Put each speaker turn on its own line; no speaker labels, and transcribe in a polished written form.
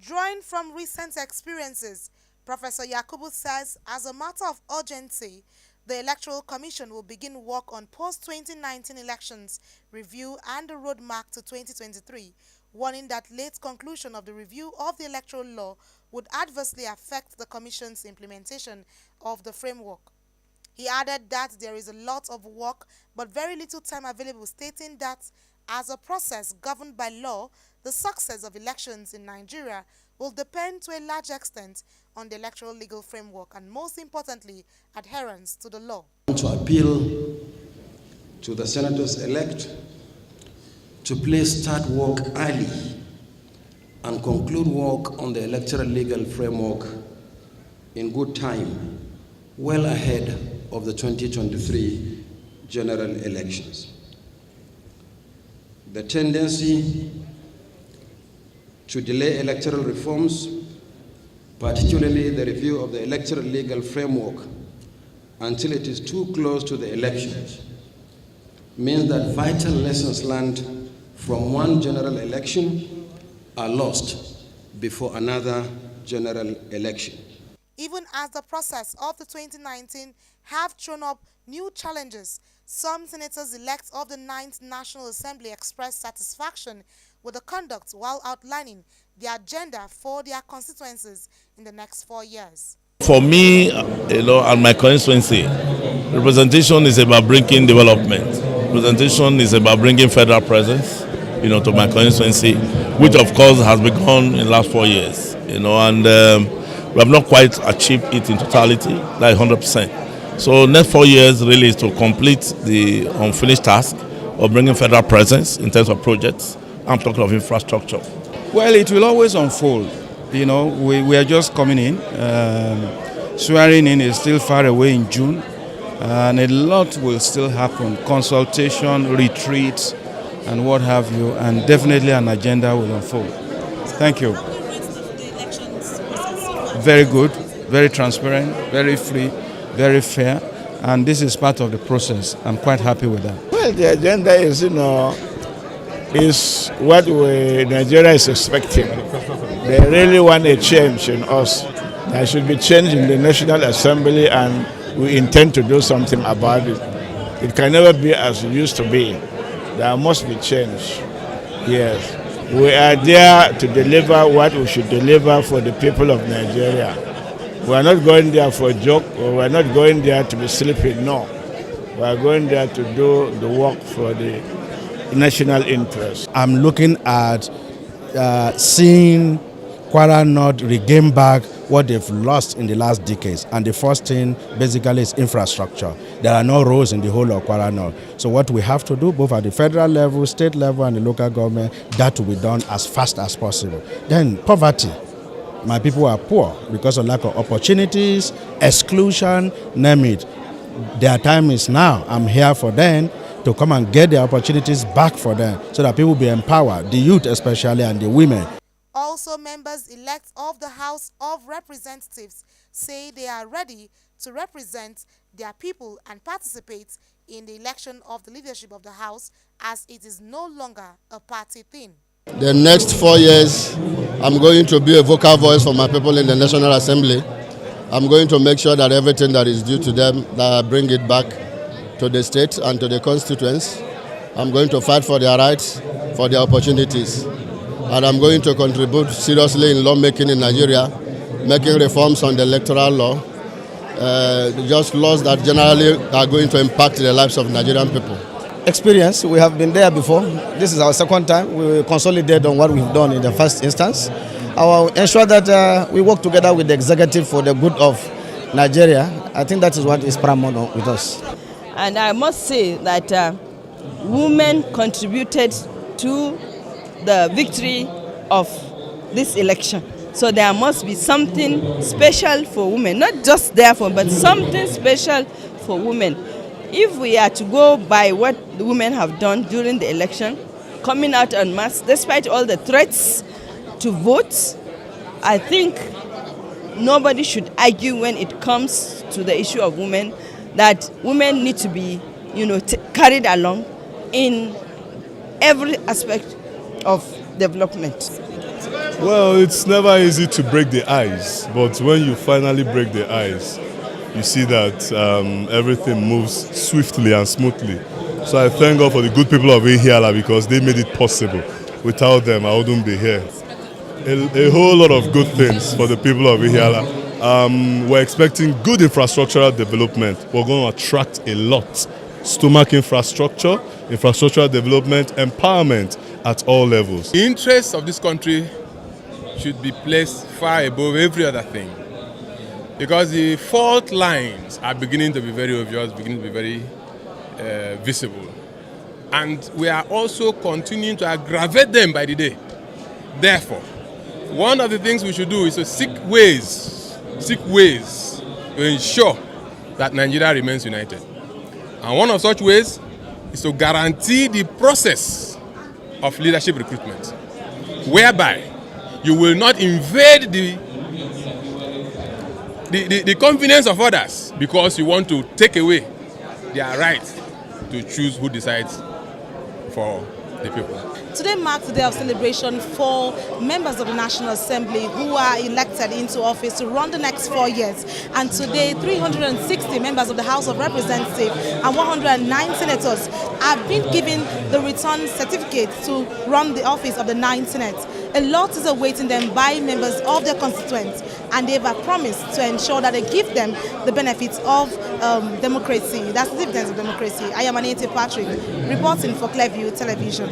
Drawing from recent experiences, Professor Yakubu says as a matter of urgency, the Electoral Commission will begin work on post-2019 elections review and the roadmap to 2023, warning that late conclusion of the review of the electoral law would adversely affect the Commission's implementation of the framework. He added that there is a lot of work but very little time available, stating that as a process governed by law, the success of elections in Nigeria will depend to a large extent on the electoral legal framework and, most importantly, adherence to the law.
To appeal to the senators-elect to please start work early and conclude work on the electoral legal framework in good time, well ahead of the 2023 general elections. The tendency to delay electoral reforms, particularly the review of the electoral legal framework until it is too close to the elections, means that vital lessons learned from one general election are lost before another general election.
Even as the process of the 2019 have thrown up new challenges, some senators-elect of the 9th National Assembly expressed satisfaction with the conduct while outlining the agenda for their constituencies in the next 4 years.
For me, and my constituency, representation is about bringing development. Representation is about bringing federal presence, to my constituency, which of course has begun in the last 4 years, and we have not quite achieved it in totality, like 100%. So next 4 years really is to complete the unfinished task of bringing federal presence in terms of projects. I'm talking of infrastructure.
Well, it will always unfold. We are just coming in. Swearing in is still far away in June, and a lot will still happen. Consultation, retreats, and what have you, and definitely an agenda will unfold. Thank you. Very good, very transparent, very free, very fair, and this is part of the process. I'm quite happy with that.
Well, the agenda is, is what Nigeria is expecting. They really want a change in us. There should be change in the National Assembly, and we intend to do something about it. It can never be as it used to be. There must be change. Yes. We are there to deliver what we should deliver for the people of Nigeria. We are not going there for a joke, or we are not going there to be sleeping, no. We are going there to do the work for the national interest.
I'm looking at seeing Kwara North regain back what they've lost in the last decades. And the first thing basically is infrastructure. There are no roads in the whole of Kwara North. So what we have to do, both at the federal level, state level, and the local government, that will be done as fast as possible. Then poverty. My people are poor because of lack of opportunities, exclusion, name it. Their time is now. I'm here for them to come and get the opportunities back for them so that people will be empowered, the youth especially and the women.
Also, members-elect of the House of Representatives say they are ready to represent their people and participate in the election of the leadership of the House, as it is no longer a party thing.
The next 4 years, I'm going to be a vocal voice for my people in the National Assembly. I'm going to make sure that everything that is due to them, that I bring it back to the state and to the constituents. I'm going to fight for their rights, for their opportunities. And I'm going to contribute seriously in lawmaking in Nigeria, making reforms on the electoral law, just laws that generally are going to impact the lives of Nigerian people.
Experience, we have been there before. This is our second time. We will consolidate on what we've done in the first instance. I will ensure that we work together with the executive for the good of Nigeria. I think that is what is paramount with us.
And I must say that women contributed to the victory of this election. So there must be something special for women, not just therefore, but something special for women. If we are to go by what the women have done during the election, coming out en masse, despite all the threats to vote, I think nobody should argue when it comes to the issue of women that women need to be, carried along in every aspect of development.
Well, it's never easy to break the ice, but when you finally break the ice, you see that everything moves swiftly and smoothly. So I thank God for the good people of Ihiala because they made it possible. Without them, I wouldn't be here. A whole lot of good things for the people of Ihiala. We're expecting good infrastructural development. We're going to attract a lot. Stomach infrastructure, infrastructural development, empowerment at all levels.
The interests of this country should be placed far above every other thing, because the fault lines are beginning to be very obvious, beginning to be very visible. And we are also continuing to aggravate them by the day. Therefore, one of the things we should do is to seek ways to ensure that Nigeria remains united. And one of such ways is to guarantee the process of leadership recruitment, whereby you will not invade the confidence of others because you want to take away their right to choose who decides for the people.
Today marks the day of celebration for members of the National Assembly who are elected into office to run the next 4 years. And today, 360 members of the House of Representatives and 109 senators have been given the return certificate to run the office of the 9th Senate. A lot is awaiting them by members of their constituents, and they have promised to ensure that they give them the benefits of democracy. That's the dividends of democracy. I am Anita Patrick, reporting for Clearview Television.